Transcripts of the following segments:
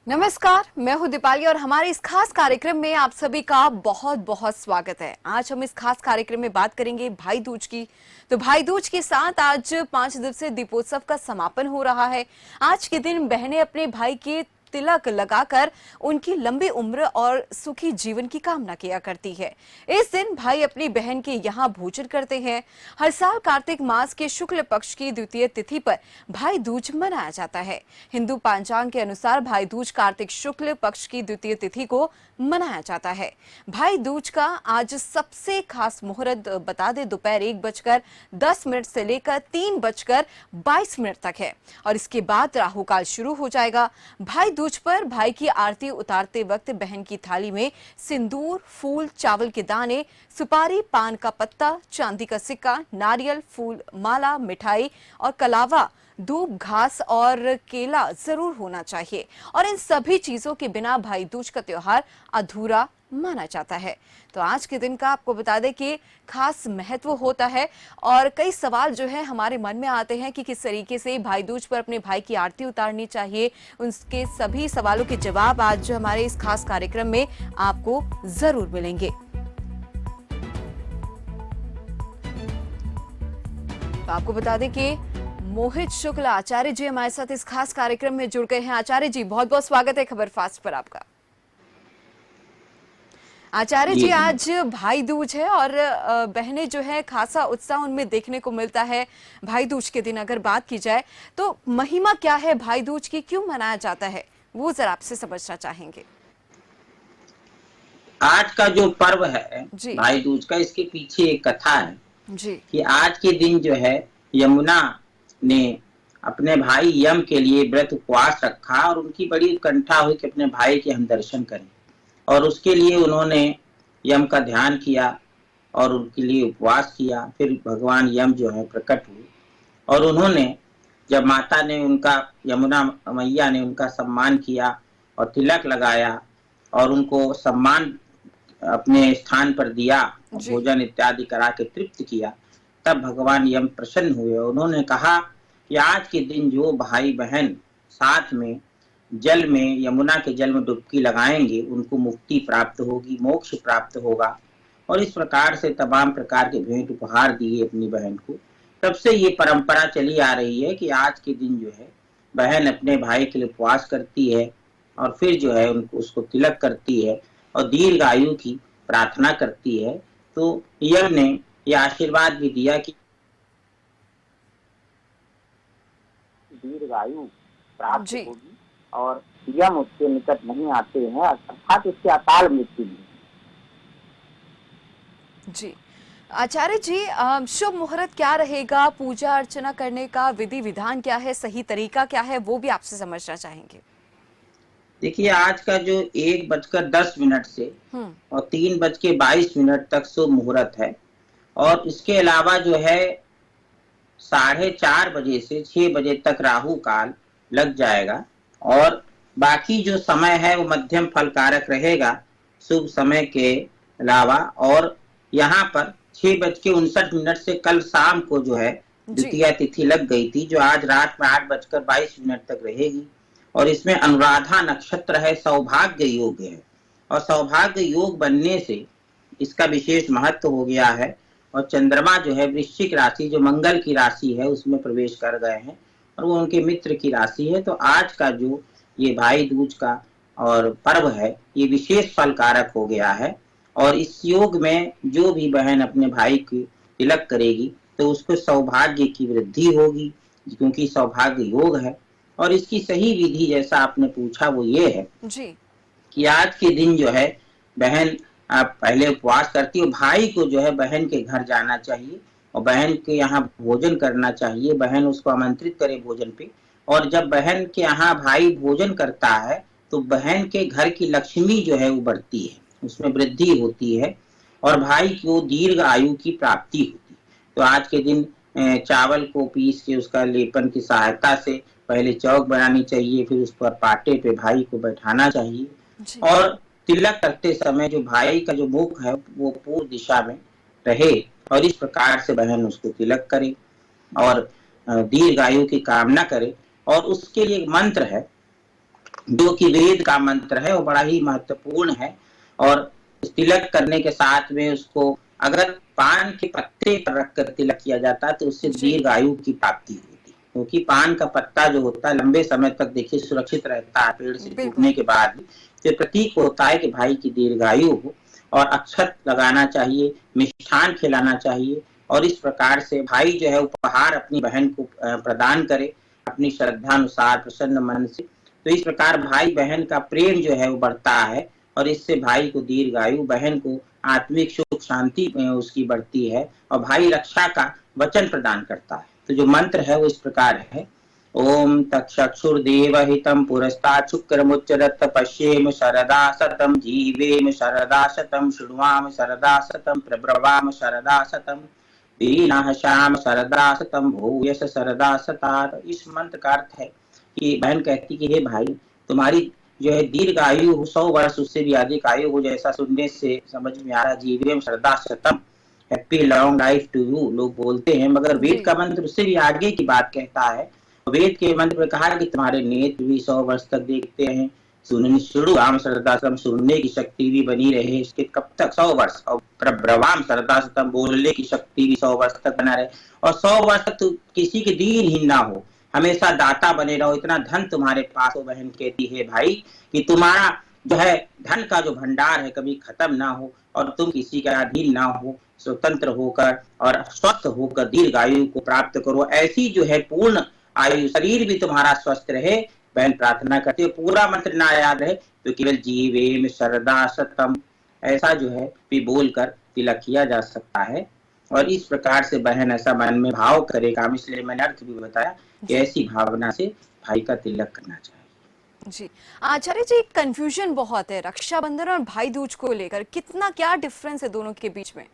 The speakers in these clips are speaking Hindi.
नमस्कार, मैं हूं दीपाली और हमारे इस खास कार्यक्रम में आप सभी का बहुत बहुत स्वागत है। आज हम इस खास कार्यक्रम में बात करेंगे भाई दूज की। तो भाई दूज के साथ आज 5 दिवसीय दीपोत्सव का समापन हो रहा है। आज के दिन बहनें अपने भाई के तिलक लगाकर उनकी लंबी उम्र और सुखी जीवन की कामना किया करती है। इस दिन भाई अपनी बहन के यहाँ भोजन करते हैं। हर साल कार्तिक मास के शुक्ल पक्ष की द्वितीय तिथि पर भाई दूज मनाया जाता है। हिंदू पंचांग के अनुसार भाई दूज कार्तिक शुक्ल पक्ष की द्वितीय तिथि को मनाया जाता है। भाई दूज का आज सबसे खास मुहूर्त बता दें दोपहर 1:10 से लेकर 3:22 तक है और इसके बाद राहु काल शुरू हो जाएगा। भाई दूज पर भाई की आरती उतारते वक्त बहन की थाली में सिंदूर, फूल, चावल के दाने, सुपारी, पान का पत्ता, चांदी का सिक्का, नारियल, फूल, माला, मिठाई और कलावा, दूब, घास और केला जरूर होना चाहिए और इन सभी चीजों के बिना भाई दूज का त्योहार अधूरा माना जाता है। तो आज के दिन का आपको बता दें कि खास महत्व होता है और कई सवाल जो है हमारे मन में आते हैं कि किस तरीके से भाई दूज पर अपने भाई की आरती उतारनी चाहिए। उनके सभी सवालों के जवाब आज हमारे इस खास कार्यक्रम में आपको जरूर मिलेंगे। तो आपको बता दें कि मोहित शुक्ल आचार्य जी हमारे साथ इस खास कार्यक्रम में जुड़ गए हैं। आचार्य जी, बहुत बहुत स्वागत है खबर फास्ट पर आपका। आचार्य जी, आज भाई दूज है और बहनें जो है खासा उत्साह उनमें देखने को मिलता है। भाई दूज के दिन अगर बात की जाए तो महिमा क्या है भाई दूज की, क्यों मनाया जाता है, वो जरा आपसे समझना चाहेंगे। आज का जो पर्व है भाई दूज का, इसके पीछे एक कथा है जी कि आज के दिन जो है यमुना ने अपने भाई यम के लिए व्रत उपवास रखा और उनकी बड़ी उत्कंठा हुई कि अपने भाई के हम दर्शन करें और उसके लिए उन्होंने यम का ध्यान किया और उनके लिए उपवास किया। फिर भगवान यम जो है प्रकट हुए और उन्होंने, जब माता ने उनका, यमुना मैया ने उनका सम्मान किया और तिलक लगाया और उनको सम्मान अपने स्थान पर दिया, भोजन इत्यादि करा के तृप्त किया, तब भगवान यम प्रसन्न हुए। उन्होंने कहा कि आज के दिन जो भाई बहन साथ में जल में, यमुना के जल में डुबकी लगाएंगे, उनको मुक्ति प्राप्त होगी, मोक्ष प्राप्त होगा। और इस प्रकार से तमाम प्रकार के भेंट उपहार दिए अपनी बहन को। तब से ये परंपरा चली आ रही है कि आज के दिन जो है बहन अपने भाई के लिए उपवास करती है और फिर जो है उनको उसको तिलक करती है और दीर्घ आयु की प्रार्थना करती है। तो यम ने यह आशीर्वाद भी दिया कि दीर्घ आयु प्राप्त होगी और यम उसके निकट नहीं आते हैं, अर्थात उसके अकाल मृत्यु भी। जी आचार्य जी, शुभ मुहूर्त क्या रहेगा, पूजा अर्चना करने का विधि विधान क्या है, सही तरीका क्या है, वो भी आपसे समझना चाहेंगे। देखिए, आज का जो 1:10 से और 3:22 तक शुभ मुहूर्त है और इसके अलावा जो है 4:30 बजे से 6 बजे तक राहु काल लग जाएगा और बाकी जो समय है वो मध्यम फलकारक रहेगा शुभ समय के अलावा। और यहाँ पर 6:59 से कल शाम को जो है द्वितीय तिथि लग गई थी, जो आज रात में 8:22 तक रहेगी और इसमें अनुराधा नक्षत्र है, सौभाग्य योग है और सौभाग्य योग बनने से इसका विशेष महत्व हो गया है। और चंद्रमा जो है वृश्चिक राशि, जो मंगल की राशि है, उसमें प्रवेश कर गए हैं और वो उनके मित्र की राशि है। तो आज का जो ये भाई दूज का और पर्व है, ये विशेष फलकारक हो गया है और इस योग में जो भी बहन अपने भाई की तिलक करेगी तो उसको सौभाग्य की वृद्धि होगी, क्योंकि सौभाग्य योग है। और इसकी सही विधि, जैसा आपने पूछा, वो ये है जी कि आज के दिन जो है बहन पहले उपवास करती है, भाई को जो है बहन के घर जाना चाहिए और बहन के यहाँ भोजन करना चाहिए, बहन उसको आमंत्रित करे भोजन पे। और जब बहन के यहाँ भाई भोजन करता है तो बहन के घर की लक्ष्मी जो है वो बढ़ती है, उसमें वृद्धि होती है और भाई को दीर्घ आयु की प्राप्ति होती है। तो आज के दिन चावल को पीस के उसका लेपन की सहायता से पहले चौक बनानी चाहिए, फिर उस पर पाटे पे भाई को बैठाना चाहिए और तिलक करते समय जो भाई का जो मुख है वो पूर्व दिशा में रहे और इस प्रकार से बहन उसको तिलक करे और दीर्घ आयु की कामना करे। और उसके लिए एक मंत्र है जो कि वेद का मंत्र है, वो बड़ा ही महत्वपूर्ण है। और तिलक करने के साथ में उसको अगर पान के पत्ते पर रखकर तिलक किया जाता है तो उससे जी दीर्घ आयु की प्राप्ति होती है, क्योंकि पान का पत्ता जो होता है लंबे समय तक देखिए सुरक्षित रहता है पेड़ से बिल्कुल। टूटने के बाद भी। तो प्रतीक होता है कि भाई की दीर्घायु हो। और अक्षत लगाना चाहिए, मिष्ठान खिलाना चाहिए, और इस प्रकार से भाई जो है उपहार अपनी बहन को प्रदान करे अपनी श्रद्धा अनुसार प्रसन्न मन से। तो इस प्रकार भाई बहन का प्रेम जो है वो बढ़ता है, और इससे भाई को दीर्घायु, बहन को आत्मिक सुख शांति उसकी बढ़ती है, और भाई रक्षा का वचन प्रदान करता है। तो जो मंत्र है वो इस प्रकार है, ओम तक्षुर्देवहितं पुरस्तात् शुक्रमुच्चरत् पश्येम शरदा शतं जीवेम शरदा शतं शृण्वाम शरदा शतं प्रब्रवाम शरदा शतं वीरिणः श्याम शरदा शतं भूयस शरदा शतात्। इस मंत्र का अर्थ है कि बहन कहती कि हे भाई, तुम्हारी जो है दीर्घ आयु हो, 100 वर्ष उससे भी अधिक आयु हो, जैसा सुनने से समझ में आ रहा, जीवेम शरदा शतम, happy long life to you लोग बोलते हैं, मगर वेद जी का मंत्र उससे भी आगे की बात कहता है। वेद के मंत्र में कहा कि तुम्हारे नेत्र भी 100 वर्ष तक देखते हैं, सुनुवाम शरदासतम, सुनने की शक्ति भी बनी रहे, इसके कब तक 100 वर्ष, और प्रब्रवाम शरदासतम, बोलने की शक्ति भी 100 वर्ष तक बना रहे, और 100 वर्ष तक तो किसी के दीनहीन ना हो, हमेशा दाता बने रहो, इतना धन तुम्हारे पास हो। बहन कहती है भाई कि तुम्हारा जो है धन का जो भंडार है कभी खत्म ना हो, और तुम किसी के अधीन ना हो, स्वतंत्र होकर और स्वस्थ होकर दीर्घ आयु को प्राप्त करो। ऐसी जो है पूर्ण आयु, शरीर भी तुम्हारा स्वस्थ रहे, बहन प्रार्थना करती है। पूरा मंत्र ना याद रहे तो केवल जीवेम शरदा शतम ऐसा जो है भी बोलकर तिलक किया जा सकता है। और इस प्रकार से बहन ऐसा मन में भाव करे काम, इसलिए मैंने अर्थ भी बताया कि ऐसी भावना से भाई का तिलक करना चाहिए। जी आचार्य जी, एक कंफ्यूजन बहुत है रक्षाबंधन और भाई दूज को लेकर, कितना क्या डिफरेंस है दोनों के बीच में?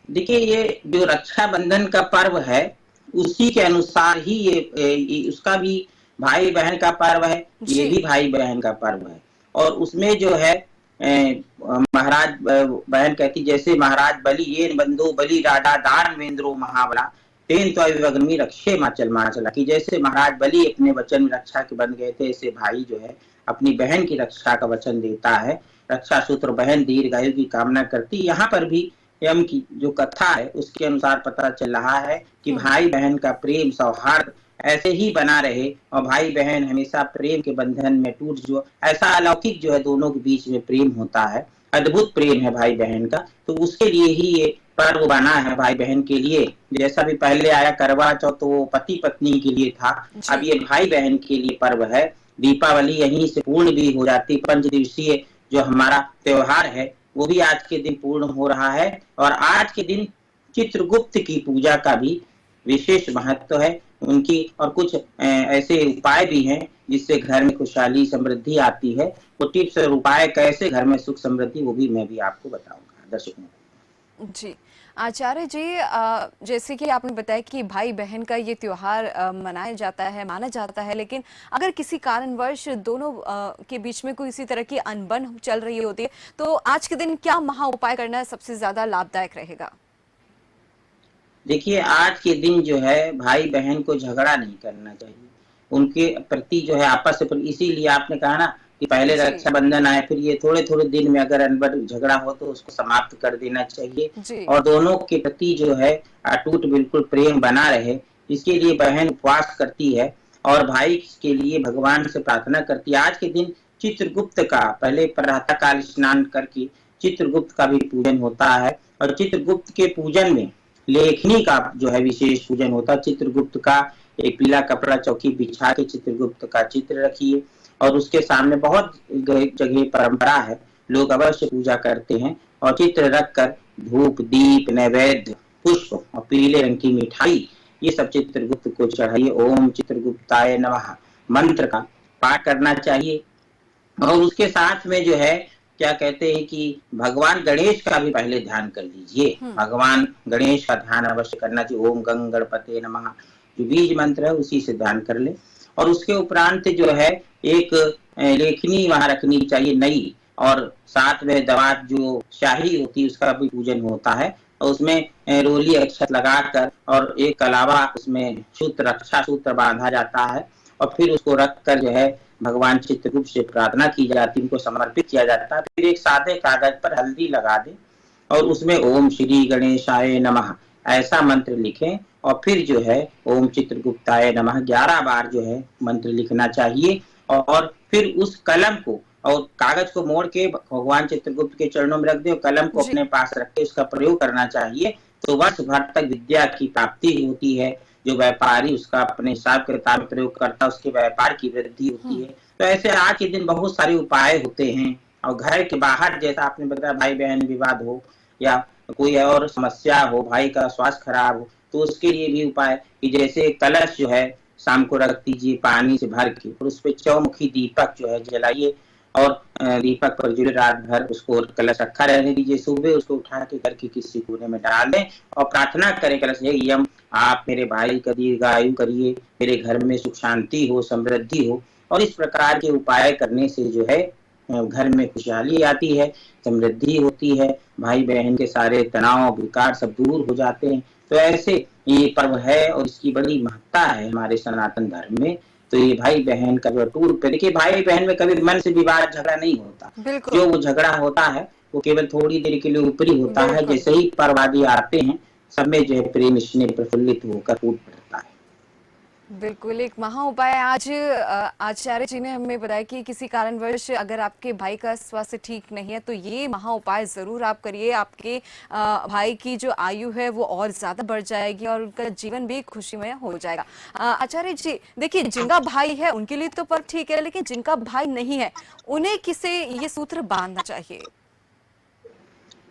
देखिए, ये जो रक्षाबंधन का पर्व है उसी के अनुसार ही ये उसका भी भाई बहन का पर्व है, ये भी भाई बहन का पर्व है। और उसमें जो है महाराज बहन कहती, जैसे महाराज बलि ये बंधु बलि राडा दान वेंद्रो महाबला तेन तो विवग्नि रक्षे माचल माचला, कि जैसे महाराज बलि अपने वचन में रक्षा के बन गए थे, ऐसे भाई जो है अपनी बहन की रक्षा का वचन देता है। रक्षा सूत्र बहन दीर्घायु की कामना करती। यहाँ पर भी यम की जो कथा है उसके अनुसार पता चल रहा है कि भाई बहन का प्रेम सौहार्द ऐसे ही बना रहे, और भाई बहन हमेशा प्रेम के बंधन में टूट जो, ऐसा अलौकिक जो है दोनों के बीच में प्रेम होता है, अद्भुत प्रेम है भाई बहन का। तो उसके लिए ही ये पर्व बना है भाई बहन के लिए। जैसा भी पहले आया करवा चौथ तो वो पति पत्नी के लिए था, अब ये भाई बहन के लिए पर्व है। दीपावली यहीं से पूर्ण भी हो जाती, 5 दिवसीय जो हमारा त्योहार है वो भी आज के दिन पूर्ण हो रहा है। और आज के दिन चित्रगुप्त की पूजा का भी विशेष महत्व है उनकी, और कुछ ऐसे उपाय भी हैं जिससे घर में खुशहाली समृद्धि आती है। वो टिप्स और उपाय कैसे घर में सुख समृद्धि, वो भी मैं भी आपको बताऊंगा दर्शकों को। जी आचार्य जी, जैसे कि आपने बताया कि भाई बहन का ये त्योहार मनाया जाता है, माना जाता है, लेकिन अगर किसी कारणवश दोनों के बीच में कोई इसी तरह की अनबन चल रही होती है तो आज के दिन क्या महा उपाय करना सबसे ज्यादा लाभदायक रहेगा? देखिए, आज के दिन जो है भाई बहन को झगड़ा नहीं करना चाहिए, उनके प्रति जो है आपस से, इसीलिए आपने कहा ना कि पहले रक्षाबंधन आए, फिर ये थोड़े थोड़े दिन में अगर अनबन झगड़ा हो तो उसको समाप्त कर देना चाहिए, और दोनों के प्रति जो है अटूट बिल्कुल प्रेम बना रहे, इसके लिए बहन उपवास करती है और भाई के लिए भगवान से प्रार्थना करती है। आज के दिन चित्रगुप्त का, पहले प्रातः काल स्नान करके चित्रगुप्त का भी पूजन होता है, और चित्रगुप्त के पूजन में लेखनी का जो है विशेष पूजन होता है। चित्रगुप्त का एक पीला कपड़ा चौकी बिछा के चित्रगुप्त का चित्र रखिए, और उसके सामने बहुत जगह परंपरा है, लोग अवश्य पूजा करते हैं, और चित्र रखकर धूप दीप नैवेद्य पुष्प और पीले रंग की मिठाई ये सब चित्रगुप्त को चढ़ाइए। ओम चित्रगुप्ताय नमः मंत्र का पाठ करना चाहिए। और उसके साथ में जो है क्या कहते हैं कि भगवान गणेश का भी पहले ध्यान कर लीजिए, भगवान गणेश का ध्यान अवश्य करना चाहिए। ओम गंग गणपते नमः जो बीज मंत्र है उसी से ध्यान कर ले। और उसके उपरांत जो है एक लेखनी वहां रखनी चाहिए नई, और साथ में दवा जो शाही होती है उसका भी पूजन होता है, और उसमें रोली अक्षत लगाकर और एक अलावा उसमें सूत्र रक्षा सूत्र बांधा जाता है, और फिर उसको रख कर जो है भगवान चित्रगुप्त से प्रार्थना की जाती है, उनको समर्पित किया जाता है। फिर एक सादे कागज पर हल्दी लगा दें और उसमें ओम श्री गणेशाय नमः ऐसा मंत्र लिखें और फिर जो है ओम चित्रगुप्ताय नमः 11 बार जो है मंत्र लिखना चाहिए। और फिर उस कलम को और कागज को मोड़ के भगवान चित्रगुप्त के चरणों में रख दे और कलम को जी। अपने पास रख के उसका प्रयोग करना चाहिए। तो वर्ष भर तक विद्या की प्राप्ति होती है। जो व्यापारी उसका अपने हिसाब किताब प्रयोग करता है उसके व्यापार की वृद्धि होती है। तो ऐसे आज के दिन बहुत सारे उपाय होते हैं। और घर के बाहर जैसा आपने बताया भाई बहन विवाद हो या कोई और समस्या हो, भाई का स्वास्थ्य खराब हो, तो उसके लिए भी उपाय कि जैसे कलश जो है शाम को रख दीजिए पानी से भर के और उस पर चौमुखी दीपक जो है जलाइए और दीपक पर जुड़े रात भर उसको कलश रखा रहने दीजिए। सुबह उसको उठा के घर के किसी कोने में डाल दें और प्रार्थना करें कलश यम आप मेरे भाई का दीर्घायु करिए, मेरे घर में सुख शांति हो, समृद्धि हो। और इस प्रकार के उपाय करने से जो है घर में खुशहाली आती है, समृद्धि होती है, भाई बहन के सारे तनाव विकार सब दूर हो जाते हैं। तो ऐसे ये पर्व है और इसकी बड़ी महत्ता है हमारे सनातन धर्म में। तो ये भाई बहन का जो अटूट पे देखिए भाई बहन में कभी मन से विवाद झगड़ा नहीं होता। जो वो झगड़ा होता है वो केवल थोड़ी देर के लिए ऊपरी होता है। जैसे ही पर्व आदि आते हैं सब में जो है प्रेम स्नेह प्रफुल्लित होकर फूट पड़ता है। बिल्कुल, एक महा उपाय आज आचार्य जी ने हमें बताया कि किसी कारणवश अगर आपके भाई का स्वास्थ्य ठीक नहीं है तो ये महा उपाय जरूर आप करिए। आपके भाई की जो आयु है वो और ज्यादा बढ़ जाएगी और उनका जीवन भी खुशीमय हो जाएगा। आचार्य जी देखिए, जिनका भाई है उनके लिए तो पर्व ठीक है, लेकिन जिनका भाई नहीं है उन्हें किसे ये सूत्र बांधना चाहिए?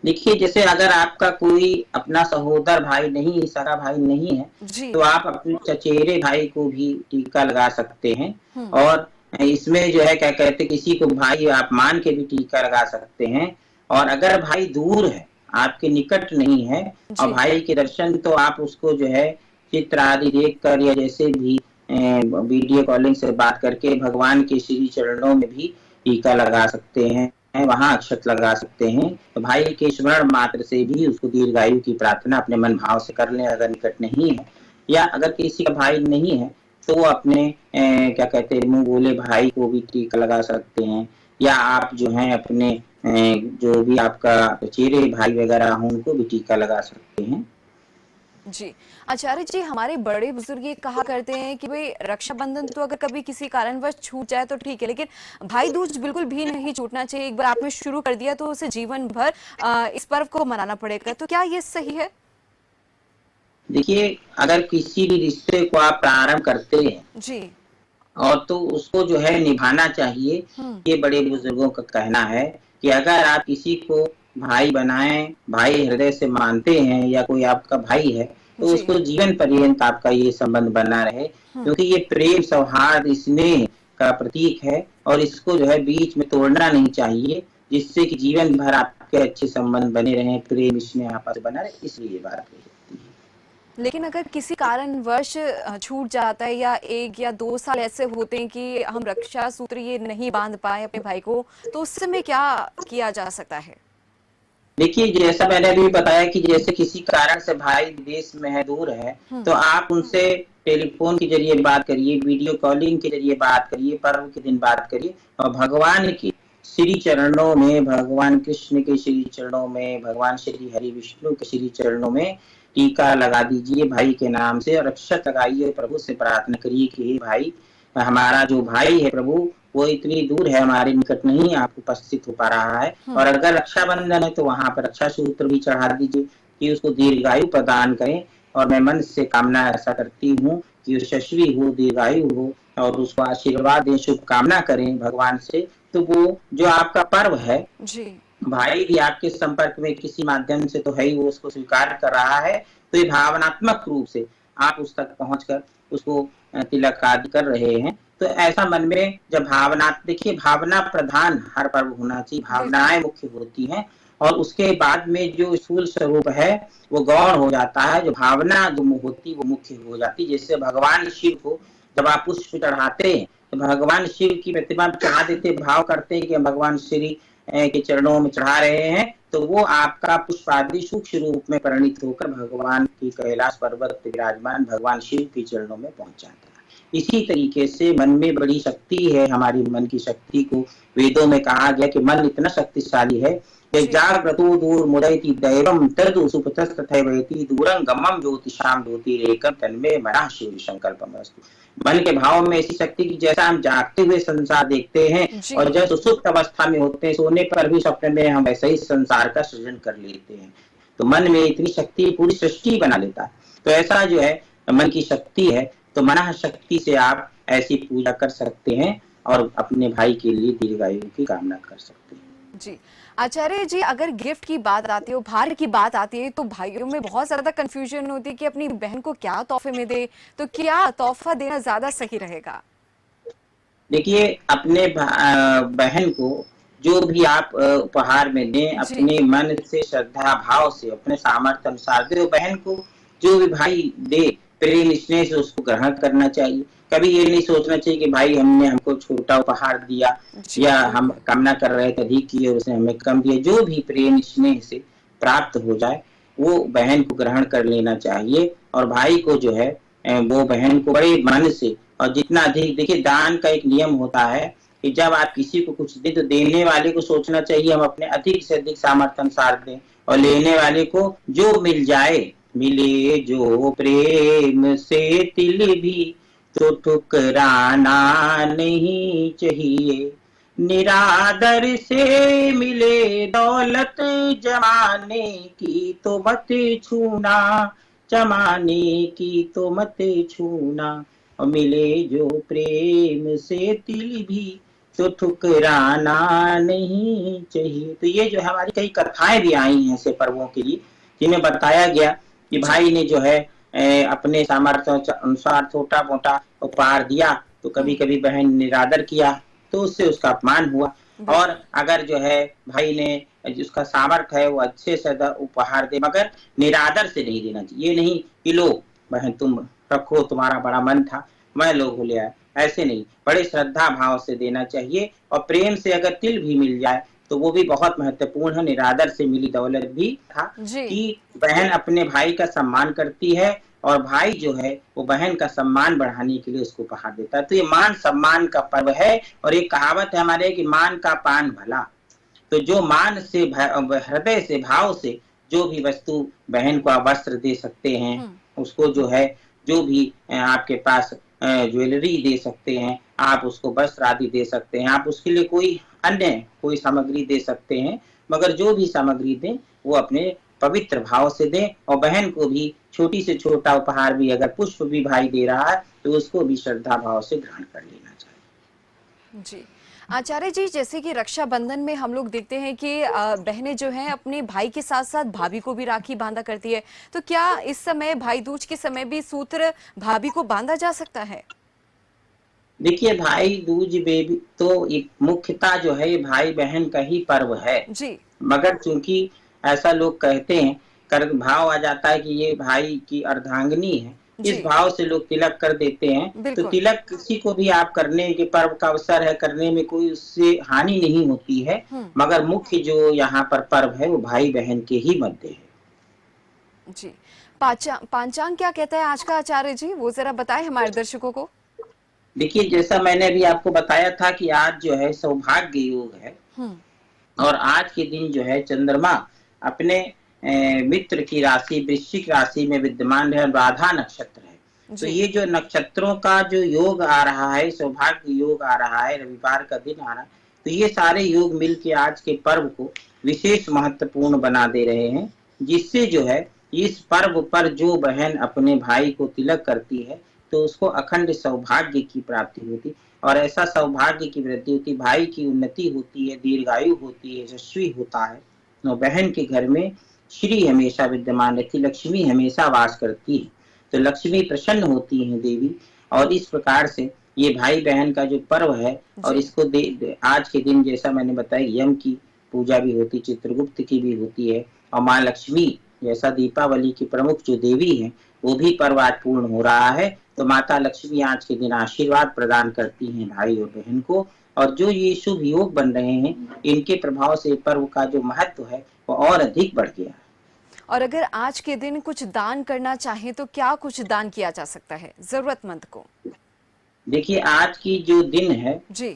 देखिए जैसे अगर आपका कोई अपना सहोदर भाई नहीं, सगा भाई नहीं है तो आप अपने चचेरे भाई को भी टीका लगा सकते हैं। और इसमें जो है क्या कहते हैं किसी को भाई आप मान के भी टीका लगा सकते हैं। और अगर भाई दूर है, आपके निकट नहीं है और भाई के दर्शन, तो आप उसको जो है चित्र आदि देख कर या जैसे भी वीडियो कॉलिंग से बात करके भगवान के श्री चरणों में भी टीका लगा सकते हैं, वहां अक्षत लगा सकते हैं। तो भाई के स्मरण मात्र से भी उसको दीर्घायु की प्रार्थना अपने मन भाव से कर लें अगर निकट नहीं है। या अगर किसी का भाई नहीं है तो वो अपने क्या कहते हैं मुंह बोले भाई को भी टीका लगा सकते हैं। या आप जो है अपने जो भी आपका चचेरे भाई वगैरह हो उनको भी टीका लगा सकते हैं। जी आचार्य जी, हमारे बड़े बुजुर्ग ये कहा करते हैं कि भाई रक्षाबंधन तो अगर कभी किसी कारणवश छूट जाए तो ठीक है, लेकिन भाई दूज बिल्कुल भी नहीं छूटना चाहिए। एक बार आपने शुरू कर दिया तो उसे जीवन भर इस पर्व को मनाना पड़ेगा। तो क्या ये सही है? देखिए अगर किसी भी रिश्ते को आप प्रारंभ करते हैं जी और तो उसको जो है निभाना चाहिए। ये बड़े बुजुर्गों का कहना है कि अगर आप किसी को भाई बनाएं, भाई हृदय से मानते हैं या कोई आपका भाई है तो उसको जीवन पर्यंत आपका ये संबंध बना रहे, क्योंकि ये प्रेम सौहार्द स्नेह का प्रतीक है और इसको जो है बीच में तोड़ना नहीं चाहिए, जिससे कि जीवन भर आपके अच्छे संबंध बने रहें, प्रेम स्नेह आपस में बना रहे, इसलिए ये बात है। लेकिन अगर किसी कारणवश छूट जाता है या 1 या 2 साल ऐसे होते हैं कि हम रक्षा सूत्र ये नहीं बांध पाए अपने भाई को, तो उस समय क्या किया जा सकता है? देखिए जैसा मैंने अभी बताया कि जैसे किसी कारण से भाई विदेश में है, दूर है, तो आप उनसे टेलीफोन के जरिए बात करिए, वीडियो कॉलिंग के जरिए बात करिए, पर्व के दिन बात करिए और भगवान के श्री चरणों में, भगवान कृष्ण के श्री चरणों में, भगवान श्री हरि विष्णु के श्री चरणों में टीका लगा दीजिए भाई के नाम से और अक्षत लगाइए, प्रभु से प्रार्थना करिए कि हे भाई, हमारा जो भाई है प्रभु वो इतनी दूर है, हमारे निकट नहीं आप उपस्थित हो पा रहा है। और अगर रक्षाबंधन है तो वहां पर रक्षा सूत्र भी चढ़ा दीजिए कि उसको दीर्घायु प्रदान करें। और मैं मन से कामना ऐसा करती हूँ कि यशस्वी हो, दीर्घायु हो और उसको आशीर्वाद दें, शुभकामना करें भगवान से। तो वो जो आपका पर्व है जी भाई भी आपके संपर्क में किसी माध्यम से तो है ही, वो उसको स्वीकार कर रहा है, तो ये भावनात्मक रूप से आप उस तक पहुंचकर उसको तिलक आदि कर रहे हैं। तो ऐसा मन में जब भावना, देखिए भावना प्रधान हर पर्व होना चाहिए, भावनाएं मुख्य होती हैं और उसके बाद में जो स्थूल स्वरूप है वो गौण हो जाता है। जो भावना जो होती वो मुख्य हो जाती। जैसे भगवान शिव को जब आप पुष्प चढ़ाते हैं तो भगवान शिव की प्रतिमा चढ़ा देते, भाव करते हैं कि हम भगवान श्री के चरणों में चढ़ा रहे हैं, तो वो आपका पुष्प आदि सूक्ष्म रूप में परिणित होकर भगवान की कैलाश पर्वत विराजमान भगवान शिव के चरणों में पहुंच जाता है। इसी तरीके से मन में बड़ी शक्ति है, हमारी मन की शक्ति को वेदों में कहा गया कि मन इतना शक्तिशाली है कि जी। जाग्रतो दूरमुदयति दैवं तद् सुप्तस्तथैवेति दूरं गमं ज्योतिषां ज्योतिरेकं तन्मे मनः शिव संकल्पमस्तु। मन के भाव में ऐसी शक्ति की जैसा हम जागते हुए संसार देखते हैं जी। और जैसे सुप्त अवस्था में होते हैं, सोने पर भी स्वप्न में हम ऐसे ही संसार का सृजन कर लेते हैं। तो मन में इतनी शक्ति पूरी सृष्टि बना लेता है। तो ऐसा जो है मन की शक्ति है, तो मन शक्ति से आप ऐसी पूजा कर सकते हैं और अपने भाई के लिए दीर्घायु की कामना कर सकते हैं। जी आचार्य जी, अगर गिफ्ट की बात आती है, उपहार की बात आती है, तो भाइयों में बहुत ज्यादा कंफ्यूजन होती है कि अपनी बहन को क्या तोहफे में दे, तो क्या तोहफा देना ज्यादा सही रहेगा? देखिए, अपने बहन को जो भी आप उपहार में दें, अपने मन से श्रद्धा भाव से अपने सामर्थ्य अनुसार दे। बहन को जो भी भाई दे, प्रेम स्नेह से उसको ग्रहण करना चाहिए। कभी ये नहीं सोचना चाहिए कि भाई हमको छोटा उपहार दिया या हम कामना कर रहे थे अधिक की और उसने हमें कम दिया। जो भी प्रेम स्नेह से प्राप्त हो जाए वो बहन को ग्रहण कर लेना चाहिए। और भाई को जो है वो बहन को बड़े मन से और जितना अधिक, देखिए दान का एक नियम होता है कि जब आप किसी को कुछ दे तो देने वाले को सोचना चाहिए हम अपने अधिक से अधिक सामर्थ्य अनुसार दें, और लेने वाले को जो मिल जाए, मिले जो प्रेम से तिल भी तो ठुकराना नहीं चाहिए। निरादर से मिले दौलत जमाने की तो मत छूना, जमाने की तो मत छूना। और मिले जो प्रेम से तिल भी तो ठुकराना नहीं चाहिए। तो ये जो है हमारी कई कथाएं भी आई हैं ऐसे पर्वों के लिए, जिन्हें बताया गया कि भाई ने जो है अपने सामर्थ्य अनुसार छोटा मोटा उपहार दिया, तो कभी कभी बहन निरादर किया तो उससे उसका अपमान हुआ। और अगर जो है भाई ने जिसका सामर्थ्य है वो अच्छे से उपहार दे, मगर निरादर से नहीं देना चाहिए। ये नहीं कि लो बहन तुम रखो, तुम्हारा बड़ा मन था, मैं लोग ले आया, ऐसे नहीं, बड़े श्रद्धा भाव से देना चाहिए। और प्रेम से अगर तिल भी मिल जाए तो वो भी बहुत महत्वपूर्ण है। निरादर से मिली दौलत भी था कि बहन अपने भाई का सम्मान करती है और भाई जो है वो बहन का सम्मान बढ़ाने के लिए उसको उपहार देता है। तो ये मान सम्मान का पर्व है। और एक कहावत है हमारे कि मान का पान भला। तो जो मान से हृदय से भाव से जो भी वस्तु बहन को आप वस्त्र दे सकते हैं, उसको जो है जो भी आपके पास ज्वेलरी दे सकते हैं, आप उसको वस्त्र आदि दे सकते हैं, आप उसके लिए कोई सामग्री दे सकते हैं, मगर जो भी सामग्री दें वो अपने पवित्र भाव से दें। और बहन को भी छोटी से छोटा उपहार भी, अगर पुष्प भी भाई दे रहा है तो उसको भी श्रद्धा भाव से ग्रहण कर लेना चाहिए। जी आचार्य जी, जैसे कि रक्षाबंधन में हम लोग देखते हैं कि बहनें जो हैं अपने भाई के साथ साथ भाभी को भी राखी बांधा करती है, तो क्या इस समय भाई दूज के समय भी सूत्र भाभी को बांधा जा सकता है? देखिए, भाई दूज बेबी तो एक मुख्यता जो है ये भाई बहन का ही पर्व है जी। मगर चूंकि ऐसा लोग कहते हैं, कर भाव आ जाता है कि ये भाई की अर्धांगिनी है, इस भाव से लोग तिलक कर देते हैं। तो तिलक किसी को भी आप करने के पर्व का अवसर है, करने में कोई उससे हानि नहीं होती है, मगर मुख्य जो यहाँ पर पर्व है वो भाई बहन के ही मध्य है। जी, पांचांग क्या कहता है आज का आचार्य जी, वो जरा बताएं हमारे दर्शकों को। देखिए, जैसा मैंने अभी आपको बताया था कि आज जो है सौभाग्य योग है और आज के दिन जो है चंद्रमा अपने मित्र की राशि वृश्चिक राशि में विद्यमान है, राधा नक्षत्र है। तो ये जो नक्षत्रों का जो योग आ रहा है, सौभाग्य योग आ रहा है, रविवार का दिन आ रहा है, तो ये सारे योग मिलके आज के पर्व को विशेष महत्वपूर्ण बना दे रहे हैं, जिससे जो है इस पर्व पर जो बहन अपने भाई को तिलक करती है तो उसको अखंड सौभाग्य की प्राप्ति होती और ऐसा सौभाग्य की वृद्धि होती, भाई की उन्नति होती है, दीर्घायु होती है, यशस्वी होता है। और बहन के घर में श्री हमेशा विद्यमान रहती, लक्ष्मी हमेशा वास करती है, तो लक्ष्मी प्रसन्न होती है देवी। और इस प्रकार से ये भाई बहन का जो पर्व है और इसको आज के दिन जैसा मैंने बताया यम की पूजा भी होती, चित्रगुप्त की भी होती है, और माँ लक्ष्मी जैसा दीपावली की प्रमुख जो देवी है वो भी पर्व आज पूर्ण हो रहा है। तो माता लक्ष्मी आज के दिन आशीर्वाद प्रदान करती हैं भाई और बहन को, और जो ये शुभ योग बन रहे हैं इनके प्रभाव से पर्व का जो महत्व है वो और अधिक बढ़ गया है। और अगर आज के दिन कुछ दान करना चाहे तो क्या कुछ दान किया जा सकता है जरूरतमंद को? देखिए आज की जो दिन है जी।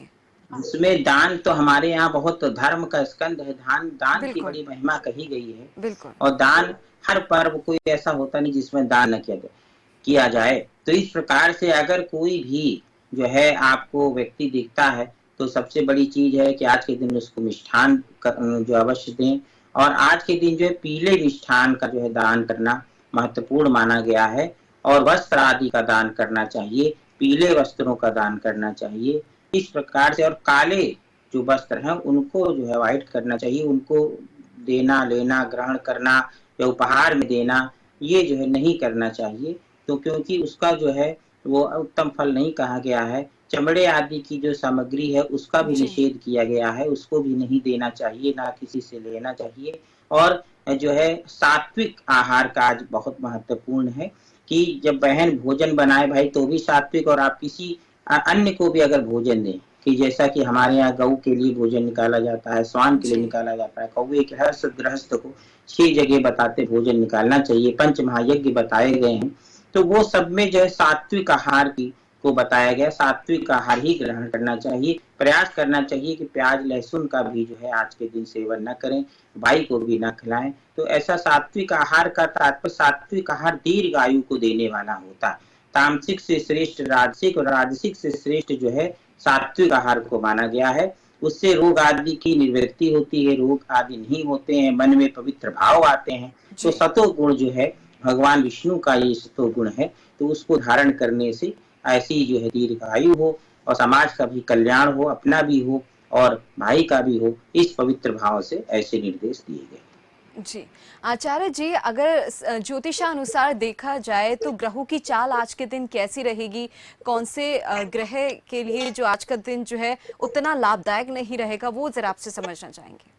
उसमें दान तो हमारे यहाँ बहुत धर्म का स्कंद है, दान दान की बिल्कुल। बड़ी महिमा कही गई है। बिल्कुल। और दान हर पर्व कोई ऐसा होता नहीं जिसमें दान न किया जाए। तो इस प्रकार से अगर कोई भी जो है आपको व्यक्ति दिखता है तो सबसे बड़ी चीज है कि आज के दिन उसको मिष्ठान जो अवश्य दें। और आज के दिन जो है पीले मिष्ठान का जो है दान करना महत्वपूर्ण माना गया है। और वस्त्र आदि का दान करना चाहिए, पीले वस्त्रों का दान करना चाहिए इस प्रकार से। और काले जो वस्त्र हैं उनको जो है अवॉइड करना चाहिए, उनको देना लेना ग्रहण करना या उपहार में देना ये जो है नहीं करना चाहिए। तो क्योंकि उसका जो है वो उत्तम फल नहीं कहा गया है। चमड़े आदि की जो सामग्री है उसका भी जी। निषेध किया गया है, उसको भी नहीं देना चाहिए, ना किसी से लेना चाहिए। और जो है सात्विक आहार का आज बहुत महत्वपूर्ण है कि जब बहन भोजन बनाए भाई तो भी सात्विक, और आप किसी अन्य को भी अगर भोजन दें कि जैसा कि हमारे यहाँ गऊ के लिए भोजन निकाला जाता है, श्वान के लिए जी। निकाला जाता है, कौवे के हर गृहस्थ को 6 जगह बताते भोजन निकालना चाहिए, पंच महायज्ञ बताए गए हैं। तो वो सब में जो है सात्विक आहार की को बताया गया, सात्विक आहार ही ग्रहण करना चाहिए। प्रयास करना चाहिए कि प्याज लहसुन का भी जो है आज के दिन सेवन न करें, भाई को भी न खिलाएं। तो ऐसा सात्विक आहार का तात्पर्य सात्विक आहार दीर्घ आयु को देने वाला होता है। तामसिक से श्रेष्ठ राजसिक और राजसिक से श्रेष्ठ जो है सात्विक आहार को माना गया है। उससे रोग आदि की निवृत्ति होती है, रोग आदि नहीं होते हैं, मन में पवित्र भाव आते हैं। तो जी। सतो गुण जो है भगवान विष्णु का ये सतो गुण है, तो उसको धारण करने से ऐसी जो है दीर्घ आयु हो और समाज का भी कल्याण हो, अपना भी हो और भाई का भी हो, इस पवित्र भाव से ऐसे निर्देश दिए गए। जी। आचार्य जी, अगर ज्योतिषानुसार देखा जाए तो ग्रहों की चाल आज के दिन कैसी रहेगी? कौन से ग्रह के लिए जो आज का दिन जो है उतना लाभदायक नहीं रहेगा, वो जरा आपसे समझना चाहेंगे।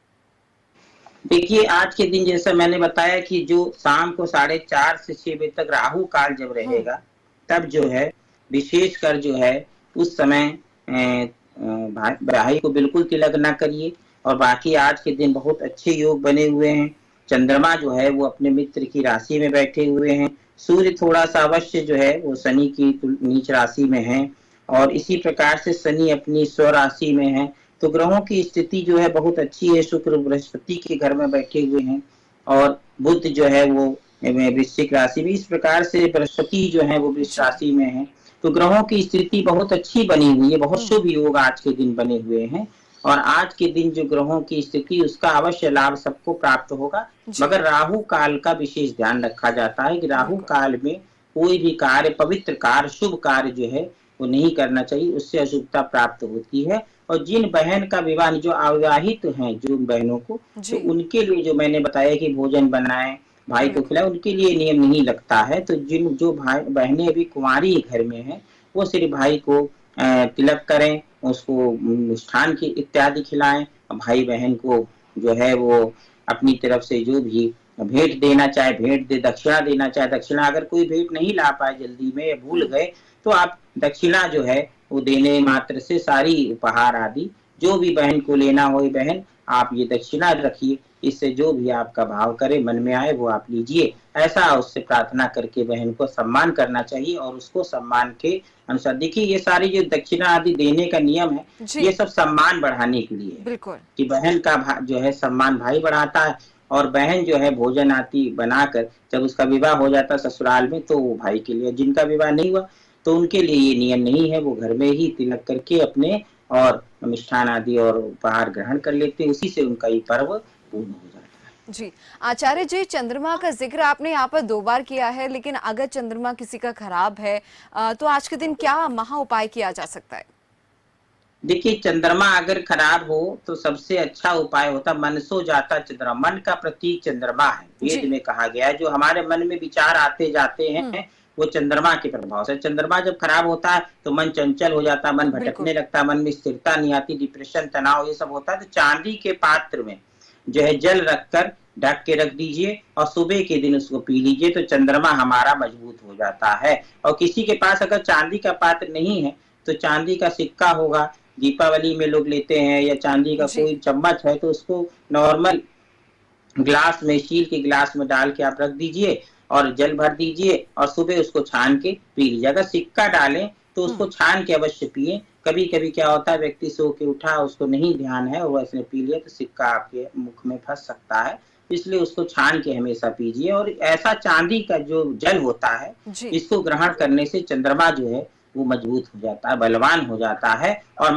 देखिए आज के दिन जैसा मैंने बताया कि जो शाम को 4:30 से 6 बजे तक राहु काल जब हम्म। रहेगा तब जो है विशेषकर जो है उस समय भाई को बिल्कुल तिलक ना करिए। और बाकी आज के दिन बहुत अच्छे योग बने हुए हैं। चंद्रमा जो है वो अपने मित्र की राशि में बैठे हुए हैं। सूर्य थोड़ा सा अवश्य जो है वो शनि की नीच राशि में है और इसी प्रकार से शनि अपनी स्व राशि में है। तो ग्रहों की स्थिति जो है बहुत अच्छी है। शुक्र बृहस्पति के घर में बैठे हुए हैं और बुध जो है वो वृश्चिक राशि में। इस प्रकार से बृहस्पति जो है वो वृष जी। राशि में है। तो ग्रहों की स्थिति बहुत अच्छी बनी हुई है, बहुत शुभ योग आज के दिन बने हुए हैं। और आज के दिन जो ग्रहों की स्थिति उसका अवश्य लाभ सबको प्राप्त होगा। जी। मगर राहु काल का विशेष ध्यान रखा जाता है कि राहु बिल्कुल। काल में कोई भी कार्य, पवित्र कार्य, शुभ कार्य जो है वो नहीं करना चाहिए, उससे अशुभता प्राप्त होती है। और जिन बहन का विवाह, जो अविवाहित हैं जो बहनों को, तो जी। उनके लिए जो मैंने बताया कि भोजन बनाएं, भाई को बिल्कुल। खिलाएं, उनके लिए नियम नहीं लगता है। तो जिन जो भाई बहनें अभी कुंवारी घर में हैं वो सिर्फ भाई को तिलक करें, उसको मिष्ठान की इत्यादि खिलाएं। भाई बहन को जो है वो अपनी तरफ से जो भी भेंट देना चाहे भेंट दे, दक्षिणा देना चाहे दक्षिणा। अगर कोई भेंट नहीं ला पाए जल्दी में या भूल गए तो आप दक्षिणा जो है वो देने मात्र से सारी उपहार आदि जो भी बहन को लेना हो, बहन आप ये दक्षिणा रखिए, इससे जो भी आपका भाव करे मन में आए वो आप लीजिए। ऐसा उससे प्रार्थना करके बहन को सम्मान करना चाहिए और उसको सम्मान के अनुसार। देखिए ये सारी जो दक्षिणा आदि देने का नियम है जी। ये सब सम्मान बढ़ाने के लिए है बिल्कुल। कि बहन का जो है सम्मान भाई बढ़ाता है। और बहन जो है भोजन आदि बनाकर जब उसका विवाह हो जाता है ससुराल में तो वो भाई के लिए, जिनका विवाह नहीं हुआ तो उनके लिए ये नियम नहीं है, वो घर में ही तिलक करके अपने और मिष्ठान आदि और उपहार ग्रहण कर लेते हैं, उसी से उनका ये पर्व पूर्ण हो जाता है। जी। आचार्य जी, चंद्रमा का जिक्र आपने यहाँ पर 2 बार किया है, लेकिन अगर चंद्रमा किसी का खराब है तो आज के दिन क्या महा उपाय किया जा सकता है? देखिए चंद्रमा अगर खराब हो तो सबसे अच्छा उपाय होता मनसो जाता चंद्रमा, मन का प्रतीक चंद्रमा है। जी। वेद में कहा गया है जो हमारे मन में विचार आते जाते हम्म। हैं वो चंद्रमा के प्रभाव से। चंद्रमा जब खराब होता है तो मन चंचल हो जाता है, मन बिल्कुल। भटकने लगता है, मन में स्थिरता नहीं आती, डिप्रेशन, तनाव ये सब होता है। तो चांदी के पात्र में जो है जल रखकर ढक के रख दीजिए और सुबह के दिन उसको पी लीजिए तो चंद्रमा हमारा मजबूत हो जाता है। और किसी के पास अगर चांदी का पात्र नहीं है तो चांदी का सिक्का होगा, दीपावली में लोग लेते हैं, या चांदी का जी। कोई चम्मच है तो उसको नॉर्मल ग्लास में, स्टील के ग्लास में डाल के आप रख दीजिए और जल भर दीजिए और सुबह उसको छान के पी लीजिए। अगर सिक्का डालें तो उसको छान के अवश्य पिए। कभी कभी क्या होता है, व्यक्ति सो के उठा, उसको नहीं ध्यान है, वो ऐसे पी लिया तो सिक्का आपके मुख में फंस सकता है, इसलिए उसको छान के हमेशा पीजिए। और ऐसा चांदी का जो जल होता है, जी। इसको ग्रहण करने से चंद्रमा जो है वो मजबूत हो जाता है, बलवान हो जाता है। और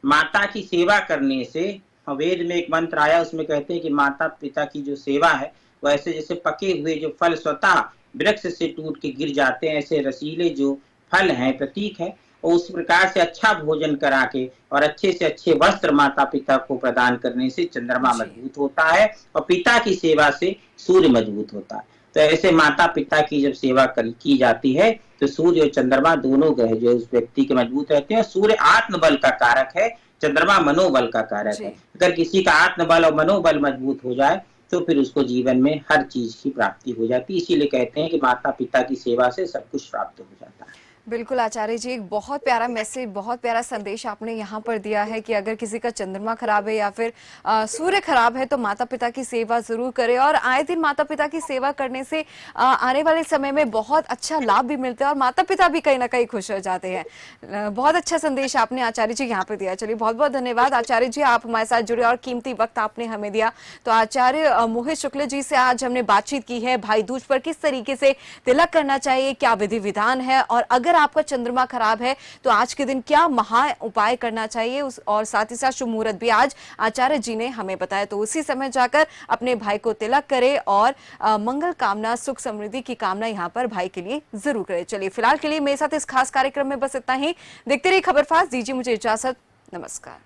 माता की सेवा करने से, वेद में एक मंत्र आया, उसमें कहते हैं कि माता पिता की जो सेवा है, वैसे जैसे पके हुए जो फल स्वतः वृक्ष से टूट के गिर जाते हैं, ऐसे रसीले जो फल हैं, प्रतीक है, और उस प्रकार से अच्छा भोजन करा के और अच्छे से अच्छे वस्त्र माता पिता को प्रदान करने से चंद्रमा जी। मजबूत होता है, और पिता की सेवा से सूर्य मजबूत होता है। तो ऐसे माता पिता की जब सेवा की जाती है, तो सूर्य और चंद्रमा दोनों ग्रह जो उस व्यक्ति के मजबूत रहते हैं। सूर्य आत्मबल का कारक है, चंद्रमा मनोबल का कारक है। जी। अगर किसी का आत्मबल और मनोबल मजबूत हो जाए, तो फिर उसको जीवन में हर चीज की प्राप्ति हो जाती है। इसीलिए कहते हैं कि माता पिता की सेवा से सब कुछ प्राप्त हो जाता है। बिल्कुल आचार्य जी, एक बहुत प्यारा मैसेज, बहुत प्यारा संदेश आपने यहाँ पर दिया है कि अगर किसी का चंद्रमा खराब है या फिर सूर्य खराब है तो माता पिता की सेवा जरूर करें, और आए दिन माता पिता की सेवा करने से आने वाले समय में बहुत अच्छा लाभ भी मिलता है और माता पिता भी कहीं ना कहीं खुश हो जाते हैं। बहुत अच्छा संदेश आपने आचार्य जी यहाँ पर दिया। चलिए, बहुत बहुत धन्यवाद आचार्य जी, आप हमारे साथ जुड़े और कीमती वक्त आपने हमें दिया। तो आचार्य मोहित शुक्ल जी से आज हमने बातचीत की है भाई दूज पर किस तरीके से तिलक करना चाहिए, क्या विधि विधान है, और अगर आपका चंद्रमा खराब है तो आज के दिन क्या महा उपाय करना चाहिए, और साथ ही साथ शुभ मुहूर्त भी आज आचार्य जी ने हमें बताया। तो उसी समय जाकर अपने भाई को तिलक करें और मंगल कामना, सुख समृद्धि की कामना यहाँ पर भाई के लिए जरूर करें। चलिए, फिलहाल के लिए मेरे साथ इस खास कार्यक्रम में बस इतना ही। देखते रहिए खबरफास्ट, दीजिए मुझे इजाजत। नमस्कार।